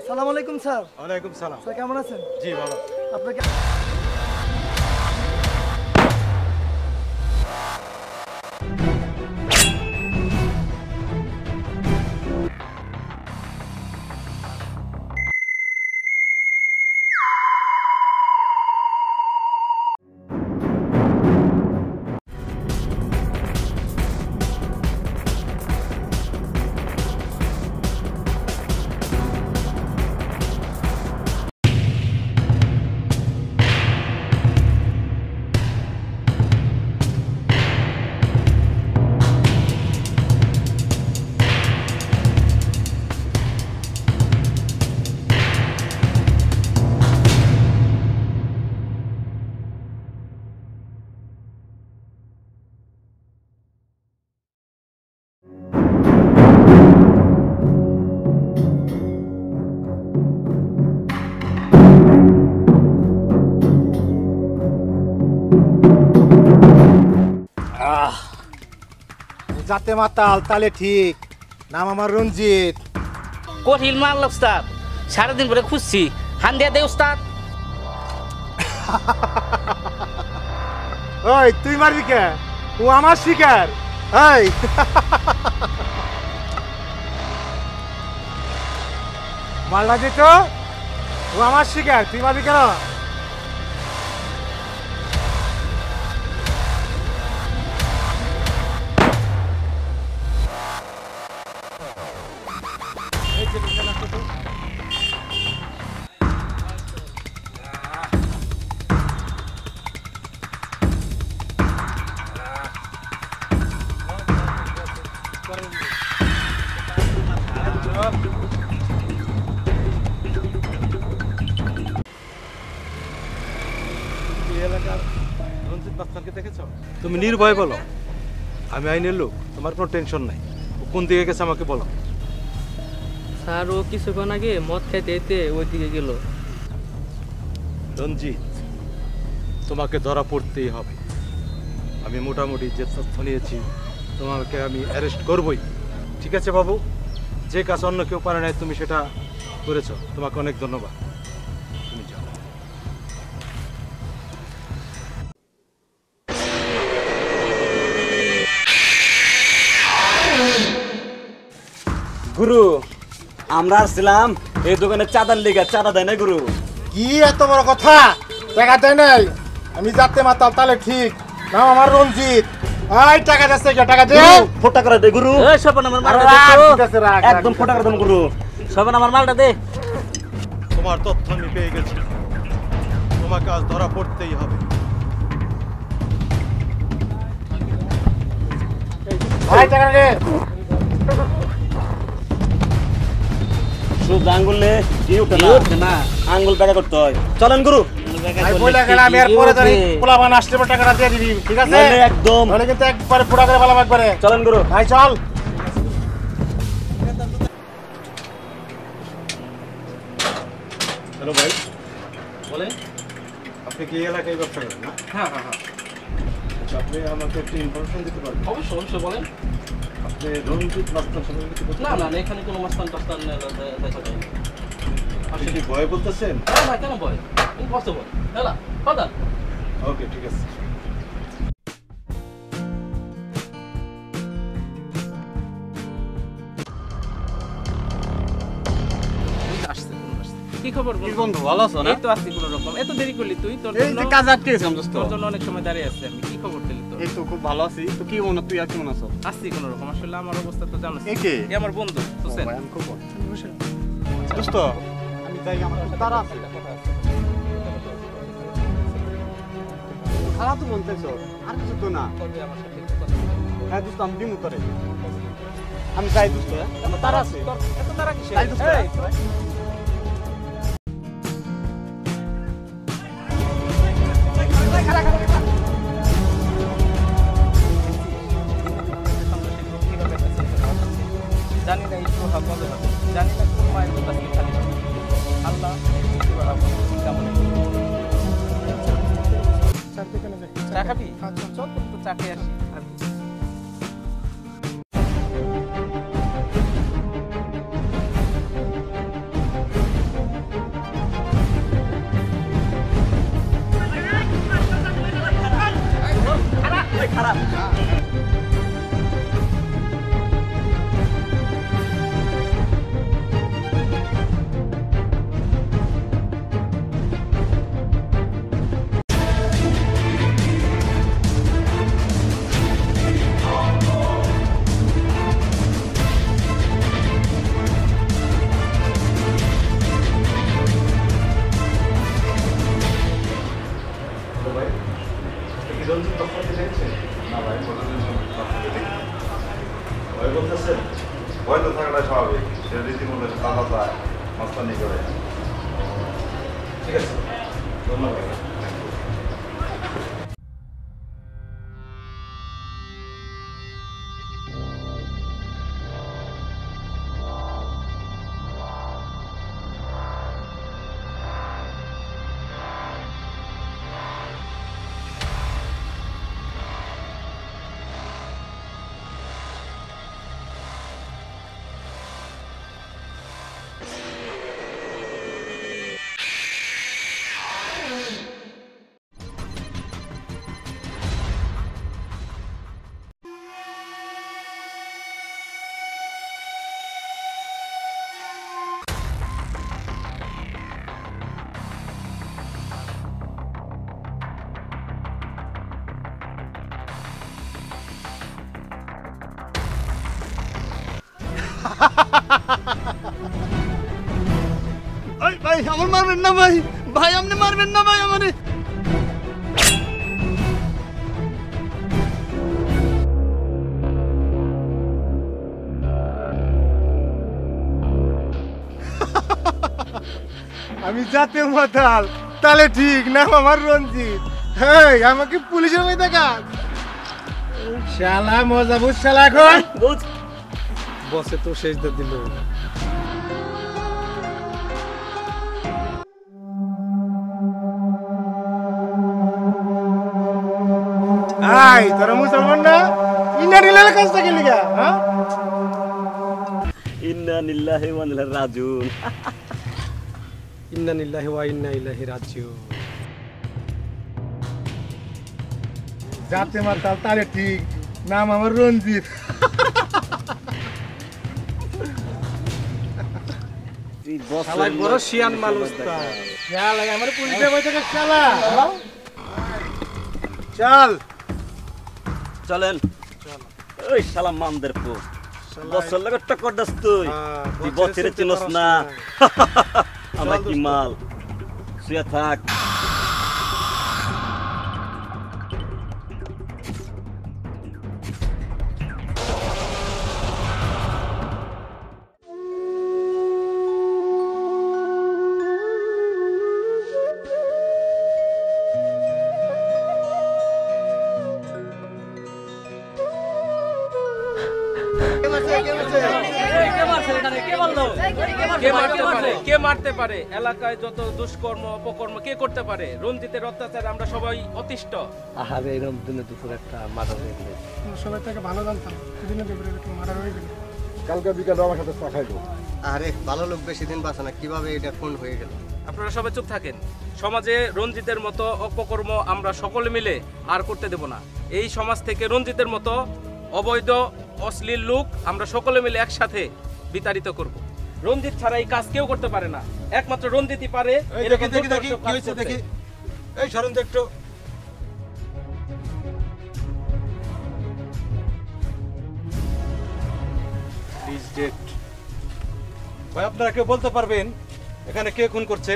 আসসালামু আলাইকুম স্যার। ওয়ালাইকুম সালাম। স্যার কেমন আছেন? জি ভালো। আপনাকে যাতে মাতাল তালে ঠিক। নাম আমার রঞ্জিত। কঠিন মারল উস্তাদ, সারাদিন ধরে খুঁজছি, হান দিয়া দে উস্তাদ। ওই তুই মারবি কে? ও আমার শিকার। এই মারলা যেত, ও আমার শিকার, তুই মারবি কেন? তুমি নির্ভয় বলো, আমি আইনের লোক, তোমার কোনো টেনশন নাই। কোন দিকে গেছে আমাকে বলো। স্যার ও কিছুক্ষণ আগে মদ খাইতে যেতে ওই দিকে গেল। রঞ্জিত, তোমাকে ধরা পড়তেই হবে। আমি মোটামুটি যে তথ্য নিয়েছি, তোমাকে আমি অ্যারেস্ট করবই। ঠিক আছে বাবু, যে কাজ অন্য কেউ পারে নাই তুমি সেটা করেছো, তোমাকে অনেক ধন্যবাদ। তুমি যাও। গুরু, আমরা আসছিলাম এই দোকানে চাঁদার লেগে, চাঁদা দেয় না গুরু। কি এত বড় কথা? টাকা দেয় নাই? আমি যাতে মাতাল তালে ঠিক। নাম আমার রঞ্জিত। এই টাকা যাচ্ছে কে? টাকা দে। ফোটা করে দে গুরু। এই সবন আমার মালটা দে রাগ, তো। ঠিক আছে, রাগ, রাগ, একদম ফোটা করে দেন গুরু। সবন আমার মালটা দে। তোমার তথ্য আমি পেয়ে গেছি, তোমাকে আজ ধরা পড়তেই হবে। ভাই টাকা দে। শুধু আঙ্গুলে কি উঠে কি না, উঠে না। আঙ্গুল বেকা করতে হয়। চলেন গুরু। ভাই বলে গেলাম আমি এর পরে জানি পোলাপান আসলে পরে টাকাটা দিয়ে দিবি, ঠিক আছে? নইলে একদম। নইলে কিন্তু একবারে পুরা করে বললাম একবারে। চলেন গুরু। ভাই চল। হ্যালো ভাই, বলেন। আপনি কি এই এলাকায় ব্যবসা করেন না? হ্যাঁ হ্যাঁ হ্যাঁ, আচ্ছা, আপনি আমাকে একটু ইনফরমেশন দিতে পারবেন? অবশ্যই অবশ্যই বলেন। আপনি রঞ্জিত মাস্টার সম্পর্কে কিছু বলতে না পারবেন? না, এখানে কোনো মাস্তান টাস্তান দেখা যায় না। আপনি কি ভয় বলতেছেন? হ্যাঁ ভাই, কেন ভয়? ইম্পসিবল। হ্যালো, কথা। ওকে, ঠিক আছে। কি খবর কি বন্ধু, ভালো আছো না? এই তো আছি কোনো রকম। এত দেরি করলি তুই? তোর এই জন্য যে কাজ আটকে গেছিলাম দোস্ত। তোর জন্য অনেক সময় দাঁড়িয়ে আছি আমি। কি খবর দিলি তোর? এই তো খুব ভালো আছি। তো কি মনে, তুই আর কেমন আছো? আসছি কোনো রকম। আসলে আমার অবস্থা তো জানোস। এই কে? এই আমার বন্ধু হোসেন। ভাই, আমি খুব ভালো। দোস্ত, আমি যাই, আমার একটু তাড়া আছে। খারাপ তো বলতেছো, আর কিছু তো না। করবে আমার সাথে একটু কথা বল। হ্যাঁ দোস্ত, আমি দিমু তোরে। আমি যাই দোস্ত, আমার তাড়া আছে। তোর এত তারা কিসের? তাই দোস্ত। এই, জানি না একটু হবে হবে, জানি না কোন মায়ের কথা কি খালি হবে। আল্লাহ কেমন চা খাবি? চল তো চা খেয়ে আসি। মাস্তানি করে। ঠিক আছে, ধন্যবাদ। ভাই আমার মারবেন না ভাই, ভাই আপনি মারবেন না ভাই আমারে। আমি যাতে মাতাল তাহলে ঠিক না আমার রঞ্জিত। হ্যাঁ আমাকে পুলিশের হয়ে দেখা শালা মজা বুঝ শালা এখন বুঝ বসে তো শেষ দিল। আই তোরা মুসলমান না ইন্না নিলে কাজটা কি লিগা? হ্যাঁ ইন্না লিল্লাহি ওয়া ইন্না ইলাইহি রাজিউন। ইন্না লিল্লাহি ওয়া ইন্না ইলাইহি রাজিউন। যাতে মাতাল তাহলে ঠিক নাম আমার রঞ্জিত। তুই বস শালা বড় শিয়ান মানুষ তা। শালা আমার পুলিশে বই থেকে শালা চল চলেন। ওই শালা মামদের পো বছর লাগে টক্কর দাস তুই। তুই বছরে চিনস না আমরা কি মাল। শুয়ে থাক। কে মারতে পারে? এলাকায় যত দুষ্কর্ম অপকর্ম কে করতে পারে? রঞ্জিতের অত্যাচারে আমরা সবাই অতিষ্ঠ। আহারে এরকম দিনে দুপুর একটা মার্ডার হয়ে গেল। সবাই থেকে ভালো জানতাম দিনে দুপুরে একটু মারা হয়ে গেল। কালকে বিকালে আমার সাথে চা খাইবো। আরে ভালো লোক বেশি দিন বাঁচে না, কিভাবে এটা খুন হয়ে গেল? আপনারা সবাই চুপ থাকেন। সমাজে রঞ্জিতের মতো অপকর্ম আমরা সকলে মিলে আর করতে দেব না। এই সমাজ থেকে রঞ্জিতের মতো অবৈধ অশ্লীল লোক আমরা সকলে মিলে একসাথে বিতাড়িত করব। রঞ্জিত ছাড়া এই কাজ কেউ করতে পারে না, একমাত্র রঞ্জিতই পারে। দেখি দেখি দেখি কি হয়েছে দেখি। এই সরেন তো একটু। প্লিজ ডেট। ভাই আপনারা কেউ বলতে পারবেন এখানে কে খুন করছে?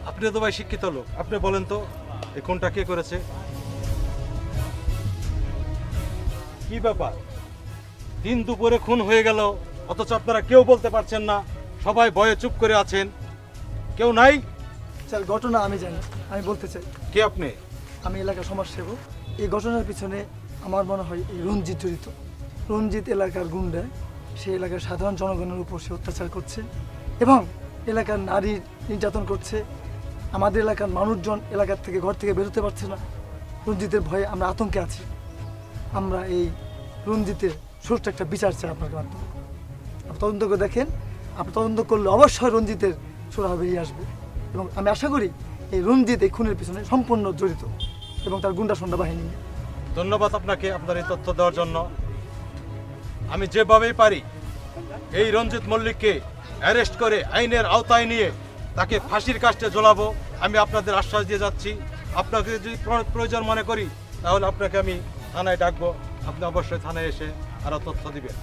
আপনি তো ভাই শিক্ষিত লোক, আপনি বলেন তো এই খুনটা কে করেছে? কি ব্যাপার, দিন দুপুরে খুন হয়ে গেল অথচ আপনারা কেউ বলতে পারছেন না, সবাই ভয়ে চুপ করে আছেন, কেউ নাই? স্যার ঘটনা আমি জানি, আমি বলতে চাই। কে আপনি? আমি এলাকার সমাজসেবক। এই ঘটনার পিছনে আমার মনে হয় এই রঞ্জিত জড়িত। রঞ্জিত এলাকার গুন্ডা, সে এলাকার সাধারণ জনগণের উপর সে অত্যাচার করছে এবং এলাকার নারী নির্যাতন করছে। আমাদের এলাকার মানুষজন এলাকার থেকে ঘর থেকে বেরোতে পারছে না। রঞ্জিতের ভয়ে আমরা আতঙ্কে আছি। আমরা এই রঞ্জিতের সুষ্ঠু একটা বিচার চাই আপনার মাধ্যমে। আপনি তদন্ত করে দেখেন, আপনি তদন্ত করলে অবশ্যই রঞ্জিতের সুরাহা বেরিয়ে আসবে এবং আমি আশা করি এই রঞ্জিত এই খুনের পিছনে সম্পূর্ণ জড়িত এবং তার গুন্ডা সন্ডা বাহিনী। ধন্যবাদ আপনাকে আপনার এই তথ্য দেওয়ার জন্য। আমি যেভাবেই পারি এই রঞ্জিত মল্লিককে অ্যারেস্ট করে আইনের আওতায় নিয়ে তাকে ফাঁসির কাস্টে ঝোলাবো, আমি আপনাদের আশ্বাস দিয়ে যাচ্ছি। আপনাকে যদি প্রয়োজন মনে করি তাহলে আপনাকে আমি থানায় ডাকবো, আপনি অবশ্যই থানায় এসে আরও তথ্য দিবেন।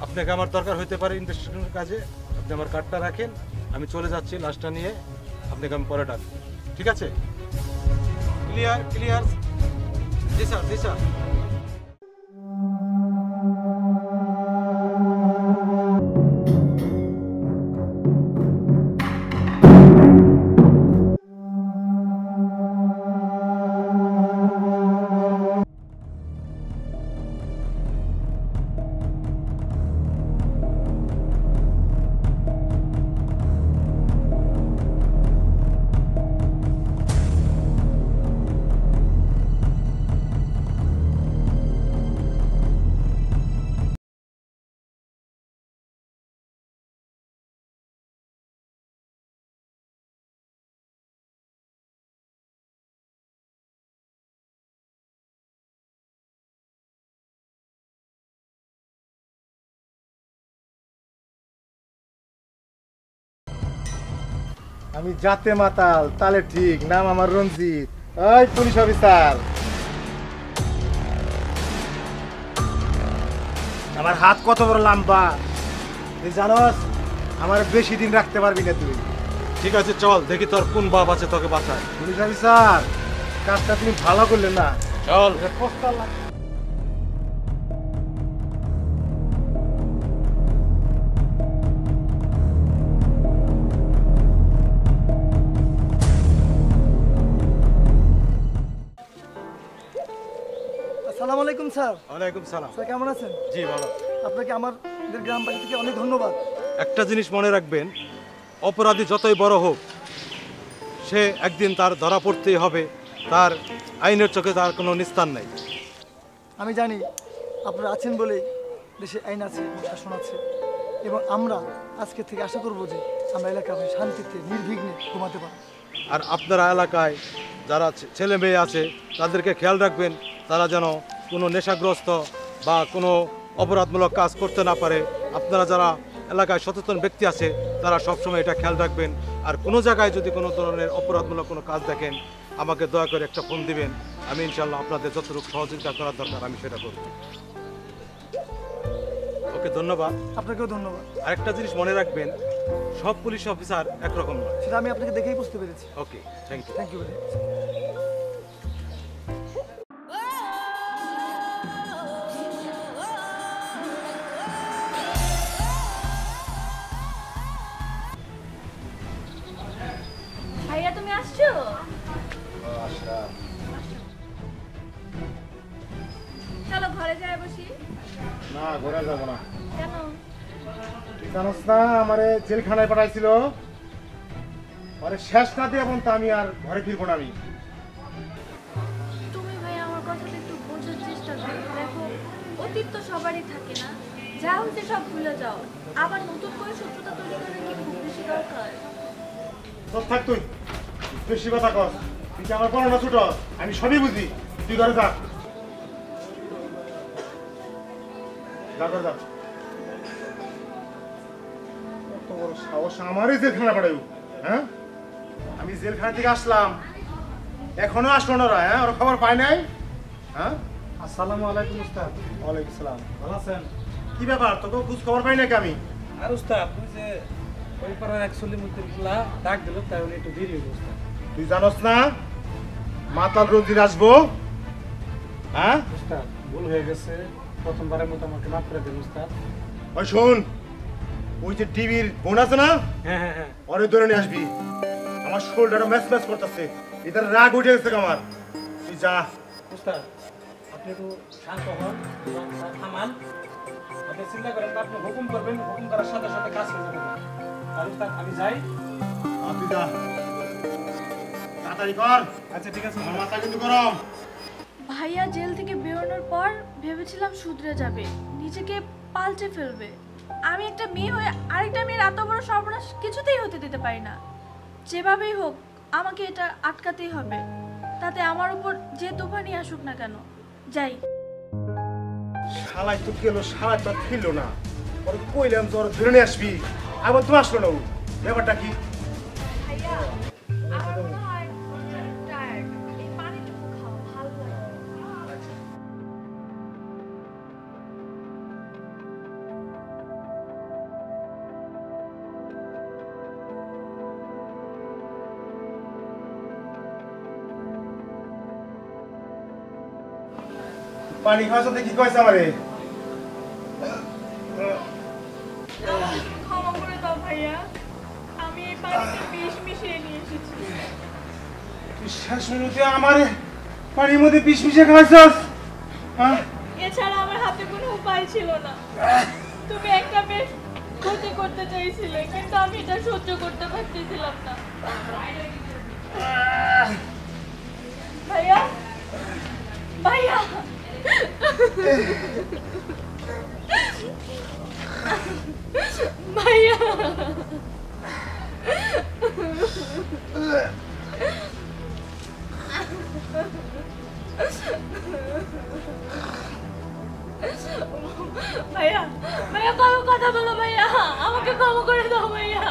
আপনাকে আমার দরকার হতে পারে ইনভেস্টিগেশনের কাজে, আপনি আমার কার্ডটা রাখেন, আমি চলে যাচ্ছি লাশটা নিয়ে, আপনাকে আমি পরে ডাকবো। ঠিক আছে? Clear clear? জি স্যার, জি স্যার। আমি জাতে মাতাল তাহলে ঠিক, নাম আমার রঞ্জিত। ওই পুলিশ অফিসার, আমার হাত কত বড় লম্বা তুই জানোস? আমার বেশি দিন রাখতে পারবি না তুই। ঠিক আছে চল দেখি তোর কোন বাপ আছে তোকে বাঁচায়। পুলিশ অফিসার, কাজটা তুমি ভালো করলে না। চল। আসসালামু আলাইকুম স্যার। ওয়ালাইকুম সালাম। স্যার কেমন আছেন? জি ভালো। আপনাকে আমাদের গ্রামবাসী থেকে অনেক ধন্যবাদ। একটা জিনিস মনে রাখবেন, অপরাধী যতই বড় হোক সে একদিন তার ধরা পড়তেই হবে, তার আইনের চোখে তার কোনো নিস্তার নেই। আমি জানি আপনারা আছেন বলেই দেশে আইন আছে, শাসন আছে, এবং আমরা আজকে থেকে আশা করব যে আমরা এলাকায় শান্তিতে নির্বিঘ্নে ঘুমাতে পারব। আর আপনারা এলাকায় যারা ছেলে মেয়ে আছে তাদেরকে খেয়াল রাখবেন, তারা যেন কোনো নেশাগ্রস্ত বা কোনো অপরাধমূলক কাজ করতে না পারে। আপনারা যারা এলাকায় সচেতন ব্যক্তি আছে তারা সবসময় এটা খেয়াল রাখবেন। আর কোনো জায়গায় যদি কোনো ধরনের অপরাধমূলক কোনো কাজ দেখেন আমাকে দয়া করে একটা ফোন দিবেন, আমি ইনশাল্লাহ আপনাদের যতটুকু সহযোগিতা করার দরকার আমি সেটা করব। ওকে, ধন্যবাদ। আপনাকেও ধন্যবাদ। আরেকটা জিনিস মনে রাখবেন, সব পুলিশ অফিসার একরকম নয়। সেটা আমি আপনাকে দেখেই বুঝতে পেরেছি। Okay, thank you. Thank you very much. ভাইয়া তুমি আসছো? চলো ঘরে যাই বসি। না, ঘরে যাবো না। কেন? তুই জানোস না আমারে জেলখানায় পাঠাইছিল, আরে শেষ না দিয়ে এখন তো আমি আর ঘরে ফিরবো না। আমি তুমি ভাই আমার কথাটা একটু বোঝার চেষ্টা করো। দেখো, অতীত তো সবারই থাকে না, যা হচ্ছে সব ভুলে যাও। আবার নতুন করে শত্রুতা তৈরি করার কি খুব বেশি দরকার? সব থাক, তুই বেশি কথা কর। তুই কি আমার পড়ানো ছোট? আমি সবই বুঝি। তুই ঘরে যা, যা ঘরে যা। কত বড় সাহস আমারই জেলখানা পাঠাইব? হ্যাঁ, আমি জেলখানা থেকে আসলাম, এখনো আসলো না ওরা। হ্যাঁ, ওরা খবর পায় নাই। হ্যাঁ, আসসালামু আলাইকুম উস্তাদ। ওয়ালাইকুম সালাম। ভালো আছেন? কি ব্যাপার, তোকে খোঁজ খবর পাই নাকি আমি? আর উস্তাদ ওই যে ওই পাড়ার অ্যাকচুয়ালি মুদ্দিনগুলা ডাক দিল, তাই উনি একটু দেরি হয়ে উস্তাদ। তুই জানোস না মাতাল রঞ্জিত আসবো? হ্যাঁ, উস্তাদ ভুল হয়ে গেছে, প্রথমবারের মতো আমাকে মাফ করে দিন উস্তাদ। ওই শোন, ওই যে টিভির বোন আছে না, হ্যাঁ হ্যাঁ হ্যাঁ ওরে ধরে নিয়ে আসবি। আমার শোল্ডারটা ম্যাচ ম্যাচ করতেছে, এটার রাগ উঠে গেছে আমার। তুই যা। উস্তাদ আপনি একটু শান্ত হন, থামান। আপনি চিন্তা করেন না, আপনি হুকুম করবেন, হুকুম করার সাথে সাথে কাজ হয়ে যাবে। আর উস্তাদ আমি যাই। তুই যা, তাড়াতাড়ি কর। আচ্ছা ঠিক আছে। আমার মাথা কিন্তু গরম। ভাইয়া জেল থেকে বেরোনোর পর ভেবেছিলাম শুধরে যাবে, নিজেকে পাল্টে ফেলবে। আমি একটা মেয়ে হয়ে আরেকটা মেয়ের এত বড় সর্বনাশ কিছুতেই হতে দিতে পারি না। যেভাবেই হোক আমাকে এটা আটকাতেই হবে, তাতে আমার উপর যে তুফানি আসুক না কেন। যাই। শালাই তো গেল, শালাই তো ফিরলো না। ওর কইলাম যে ওর ধরে নিয়ে আসবি, আবার তো আসলো না। ও ব্যাপারটা কি? ভাইয়া আমার মনে হয় টায়ার্ড, এই পানিটুকু খাও, ভালো লাগে। পানি খাওয়ার সাথে কি কয়েছে আমারে? ক্ষমা করে দাও ভাইয়া, আমি এই পানিতে বিষ মিশিয়ে নিয়ে এসেছি। তুই শেষ মিনিটে আমার পানির মধ্যে বিষ মিশিয়ে খাওয়াইছস? হ্যাঁ, এছাড়া আমার হাতে কোনো উপায় ছিল না। তুমি একটা বেশ ক্ষতি করতে চাইছিলে, কিন্তু আমি এটা সহ্য করতে পারতেছিলাম না। ভাইয়া, ভাইয়া, ভাইয়া, ভাইয়া, ভাইয়া, কোনো কথা বলো ভাইয়া, আমাকে ক্ষমা করে দাও ভাইয়া।